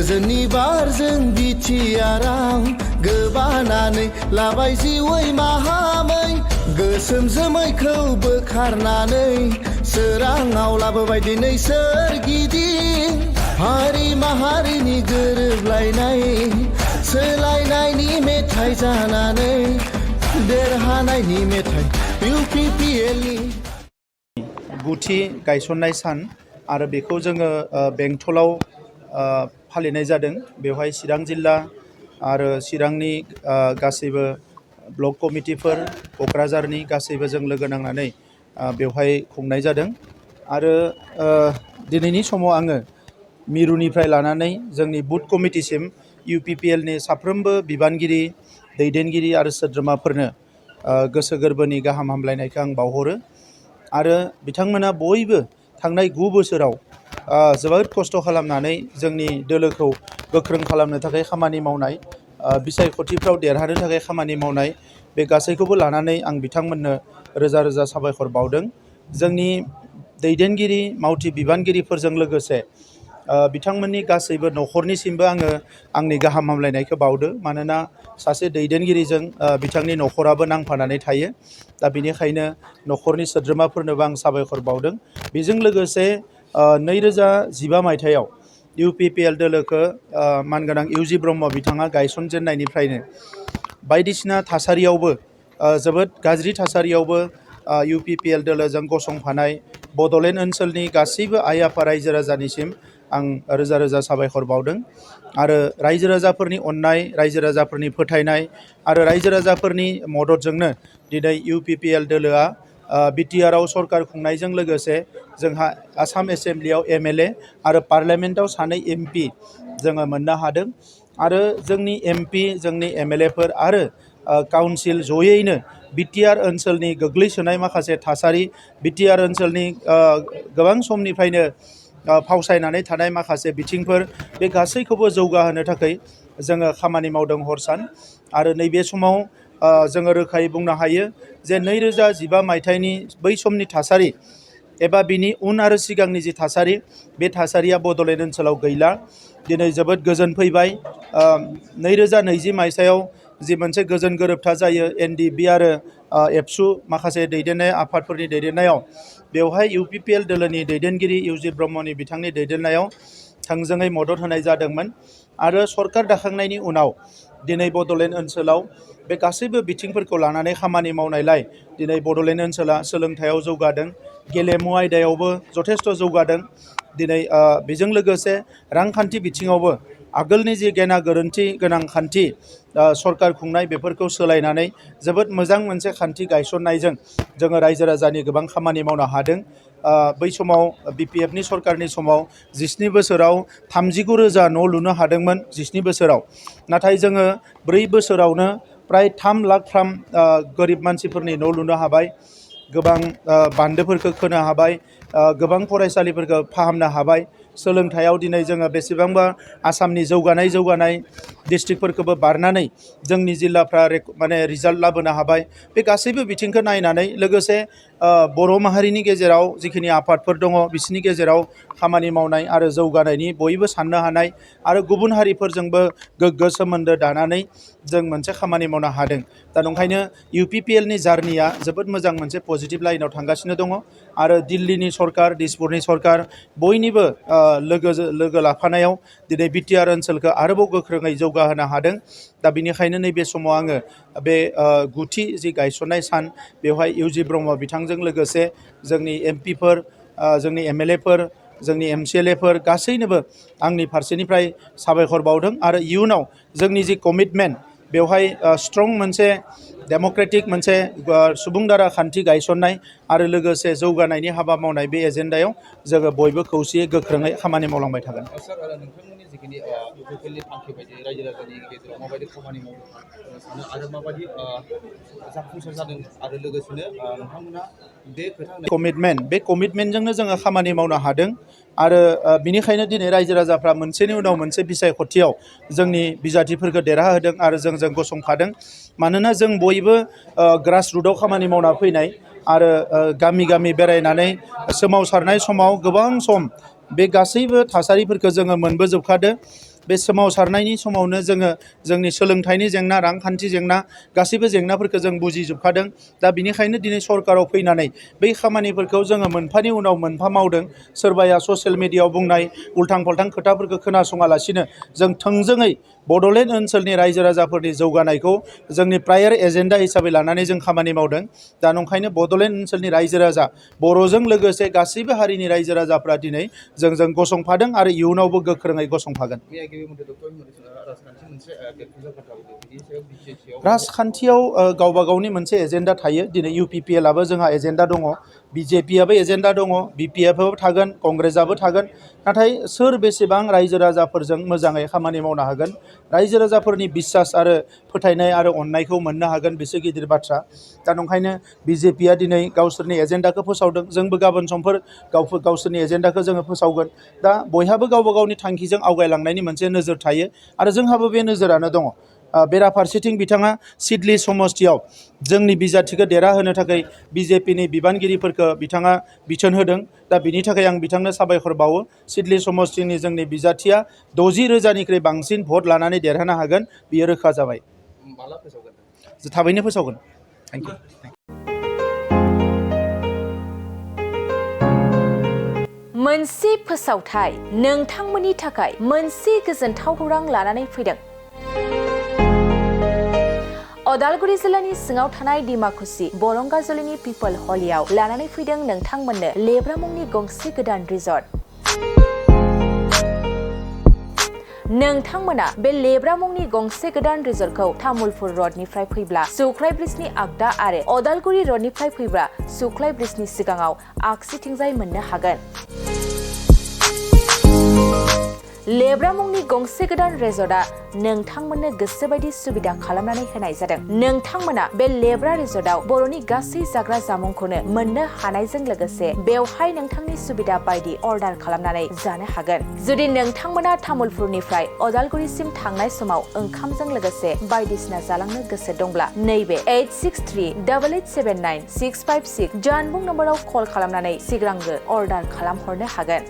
गोजोननि बारजों बिटिआराव गोबानानै लाबाय जिउै माहामै गोसोम जोमैखौ बोखारनानै सोराङाव लाबोबाय दिनै सोरगिदिं हारि माहारिनि गोरोबलायनाय सोलायनायनि मेथाइ जानानै देरहानायनि मेथाइ UPPLनि गुथि गायसननाय सान आरो बेखौ जोङो बेंटलाव फालिनाय जादों। बेवहाय चिरां जिल्ला आरो चिरांनि गासैबो ब्लक कमिटिफोर क'क्राझारनि गासैबो जों लोगो नांनानै बेवहाय खुंनाय जादों। आरो दिनैनि समाव आङो मिरुनिफ्राय लानानै जोंनि बुथ कमिटिसिम UPPLनि साफ्रोमबो बिबानगिरि दैदेनगिरि आरो सोद्रोमाफोरनो गोसो गोरबोनि गाहाम हामलायनायखौ आं बावहरो। आरो बिथांमोना बयबो थांनाय 9 बोसोराव जोबोद खस्थ' खालामनानै जोंनि दोलोखौ गोख्रों खालामनो थाखाय खामानि मावनाय, बिसायख'थिफ्राव देरहानो थाखाय खामानि मावनाय, बे गासैखौबो लानानै आं बिथांमोननो रोजा रोजा साबायखर बावदों। जोंनि दैदेनगिरि मावथि बिबानगिरिफोरजों लोगोसे बिथांमोननि गासैबो न'खरनिसिमबो आङो आंनि गाहाम हामलायनायखौ बावदो। मानोना सासे दैदेनगिरिजों बिथांनि न'खराबो नांफानानै थायो। दा बेनिखायनो न'खरनि सोद्रोमाफोरनोबो आं साबायखर बावदों। बेजों लोगोसे 2015 मायथाइयाव UPPL दोलोखौ मानगोनां इउजि ब्रह्म बिथाङा गायसनजेननायनिफ्रायनो बायदिसिना थासारियावबो जोबोद गाज्रि थासारियावबो UPPL दोलोजों गसंफानाय बड'लेण्ड ओनसोलनि गासैबो आइ आफा रायजो राजानिसिम आं रोजा रोजा साबायखर बावदों। आरो रायजो राजाफोरनि अननाय, रायजो राजाफोरनि फोथायनाय आरो रायजो राजाफोरनि मददजोंनो दिनै UPPL दोलोआ बिटिआराव सरकार खुंनायजों लोगोसे जोंहा आसाम एसेम्ब्लियाव MLA आरो पार्लियामेन्टआव 2 MP जोङो मोननो हादों। आरो जोंनि MP, जोंनि MLAफोर आरो काउन्सिल जयैनो बिटिआर ओनसोलनि गोग्लैसोनाय माखासे थासारि, बिटिआर ओनसोलनि गोबां समनिफ्रायनो फावसायनानै थानाय माखासे बिथिंफोर, बे गासैखौबो जौगाहोनो थाखाय जोङो खामानि मावदों हर सान। आरो नैबे समाव जोङो रोखायै बुंनो हायो जे 2015 मायथाइनि बै समनि थासारि एबा बिनि उन आरो सिगांनि जि थासारि, बे थासारिया बड'लेण्ड ओनसोलाव गैला। दिनै जोबोद गोजोन फैबाय। 2020 मायथाइयाव जि मोनसे गोजोन गोरोबथा जायो NDB आरो एबसु माखासे दैदेननाय आफादफोरनि दैदेननायाव, बेवहाय UPPL दोलोनि दैदेनगिरि इउजि ब्रह्मनि बिथांनि दैदेननायाव थोंजोङै मदद होनाय जादोंमोन। आरो सरकार दाखांनायनि उनाव दिनै बड'लेण्ड ओनसोलाव बे गासैबो बिथिंफोरखौ लानानै खामानि मावनायलाय दिनै बड'लेण्ड ओनसोला सोलोंथायाव जौगादों, गेलेमु आयदायावबो जथेस्थ' जौगादों। दिनै बेजों लोगोसे रांखान्थि बिथिङावबो आगोलनि जि गेना गोरोन्थि गोनां खान्थि सरकार खुंनाय, बेफोरखौ सोलायनानै जोबोद मोजां मोनसे खान्थि गायसननायजों जोङो रायजो राजानि गोबां खामानि मावनो हादों। बै समाव BPFनि सरकारनि समाव 17 बोसोराव 39,000 न' लुनो हादोंमोन 17 बोसोराव। नाथाय जोङो 4 बोसोरावनो प्राय 3 लाखफ्राम गोरिब मानसिफोरनि न' लुनो हाबाय, गोबां बान्दोफोरखौ खोनो हाबाय, गोबां फरायसालिफोरखौ फाहामनो हाबाय। सोलोंथायाव दिनै जोङो बेसेबांबा आसामनि जौगानाय डिस्ट्रिक्टफोरखौबो बारनानै जोंनि जिल्लाफ्रा माने रिजाल्ट लाबोनो हाबाय। बे गासैबो बिथिंखौ नायनानै लोगोसे बर' माहारिनि गेजेराव जिखिनि आफादफोर दङ, बिसोरनि गेजेराव खामानि मावनाय आरो जौगानायनि बयबो साननो हानाय आरो गुबुन हारिफोरजोंबो गोग्गो सोमोन्दो दानानै जों मोनसे खामानि मावनो हादों। दा ओंखायनो UPPLनि जार्निया जोबोद मोजां मोनसे पजिटिभ लाइनाव थांगासिनो दङ। आरो दिल्लीनि सरकार, दिसपुरनि सरकार बयनिबो लोगो लाफानायाव दिनै बिटिआर ओनसोलखौ आरोबाव गोख्रोङै जौगाहोनो हादों। दा बेनिखायनो नैबे समाव आङो बे गुथि जि गायसननाय सान, बेवहाय इउजि ब्रह्म बिथांजों लोगोसे जोंनि MPफोर, जोंनि MLAफोर, जोंनि MCLAफोर गासैनोबो आंनि फारसेनिफ्राय साबायखर बावदों। आरो इयुनाव जोंनि जि कमिटमेन्ट, बेवहाय स्ट्रं मोनसे डेम'क्रेटिक मोनसे सुबुं दारा खान्थि गायसननाय आरो लोगोसे जौगानायनि हाबा मावनाय, बे एजेन्डायाव जोङो बयबो खौसेयै गोख्रोङै खामानि मावलांबाय थागोन। सार, नोंथांमोननि जिखिनि UPPLनि थांखि बायदि रायजो राजानि गेजेराव माबायदि खामानि मावनो सानो आरो माबायदि जाफुंसार जादों, आरो लोगोसेनो नोंथांमोना बे खोथा कमिटमेन्ट, बे कमिटमेन्टजोंनो जोङो खामानि मावनो हादों। आरो बिनिखायनो दिनै रायजो राजाफ्रा मोनसेनि उनाव मोनसे बिसायख'थियाव जोंनि बिजाथिफोरखौ देरहाहोदों आरो जोंजों गसंफादों। मानोना जों बयबो ग्रासरुटआव खामानि मावना फैनाय आरो गामि गामि बेरायनानै सोमावसारनाय समाव गोबां सम बे गासैबो थासारिफोरखौ जोङो मोनबोजोबखादों। बे सोमावसारनायनि समावनो जोङो जोंनि सोलोंथाइनि जेंना रांखान्थि जेंना गासैबो जेंनाफोरखौ जों बुजिजोबखादों दा बिनिखायनो दिनै सरकाराव फैनानै बै खामानिफोरखौ जोङो मोनफानि उनाव मोनफा मावदों सोरबाया ससियेल मिडियायाव बुंनाय उल्थां फाल्थां खोथाफोरखौ खोनासङालासिनो जों थोंजोङै बड'लेण्ड ओनसोलनि रायजो राजाफोरनि जौगानायखौ जोंनि प्रायर एजेन्डा हिसाबै लानानै जों खामानि मावदों दा नंखायनो बड'लेण्ड ओनसोलनि रायजो राजा बर'जों लोगोसे गासैबो हारिनि रायजो राजाफ्रा दिनै जोंजों गसंफादों आरो इयुनावबो गोख्रोङै गसंफागोन राजखान्थियाव गावबा गावनि मोनसे एजेन्डा थायो दिनै UPPL आबो जोंहा एजेन्डा दङ BJP आबो एजेन्डा दङ BPF आबो थागोन कंग्रेसआबो थागोन नाथाय सोर बेसेबां रायजो राजाफोरजों मोजाङै खामानि मावनो हागोन रायजो राजाफोरनि बिसास आरो फोथायनाय आरो अननायखौ मोननो हागोन बेसो गिदिर बाथ्रा दा नंखायनो BJP आ दिनै गावसोरनि एजेन्डाखौ फोसावदों जोंबो गाबोन समफोर गावसोरनि एजेन्डाखौ जोङो फोसावगोन दा बयहाबो गावबा गावनि थांखिजों आवगायलांनायनि मोनसे नोजोर थायो आरो जोंहाबो बे नोजोरानो दङ बेराफारसेथिं बिथाङा सिडली समस्तियाव जोंनि बिजाथिखौ देरहाहोनो थाखाय BJPनि बिबानगिरिफोरखौ बिथाङा बिथोन होदों दा बिनि थाखाय आं बिथांनो साबायखर बावो सिडली समस्तिनि जोंनि बिजाथिया 60,000निख्रुइ बांसिन भट लानानै देरहानो हागोन बियो रोखा जाबाय थाबैनो फोसावगोन थेंक इउ मोनसे फोसावथाय नोंथांमोननि थाखाय मोनसे गोजोनथाव खौरां लानानै फैदों अदालगुरि जिल्लानि सिङाव थानाय डिमाकुसि बरंगाजुलिनि पिपल हलियाव लानानै फैदों नोंथांमोननो लेब्रा मुंनि गंसे गोदान रिजर्ट नोंथांमोना बे लेब्रा मुंनि गंसे गोदान रिजर्टखौ तामुलपुर रडनिफ्राय फैब्ला सुख्लाय ब्रिजनि आगदा आरो अदालगुरि रडनिफ्राय फैब्ला सुख्लाय ब्रिजनि सिगाङाव आगसिथिंजाय मोननो हागोन लेब्रा मुंनि गंसे गोदान रिजर्टआ नोंथांमोननो गोसोबायदि सुबिदा खालामनानै होनाय जादों नोंथांमोना बे लेब्रा रिजर्टआव बर'नि गासै जाग्रा जामुंखौनो मोननो हानायजों लोगोसे बेवहाय नोंथांनि सुबिदा बायदि अर्डार खालामनानै जानो हागोन जुदि नोंथांमोना तामुलपुरनिफ्राय अदालगुरिसिम थांनाय समाव ओंखामजों लोगोसे बायदिसिना जालांनो गोसो दंब्ला नैबे 8638879656 जानबुं नम्बराव कल खालामनानै सिगांग्रो अर्डार खालामहरनो हागोन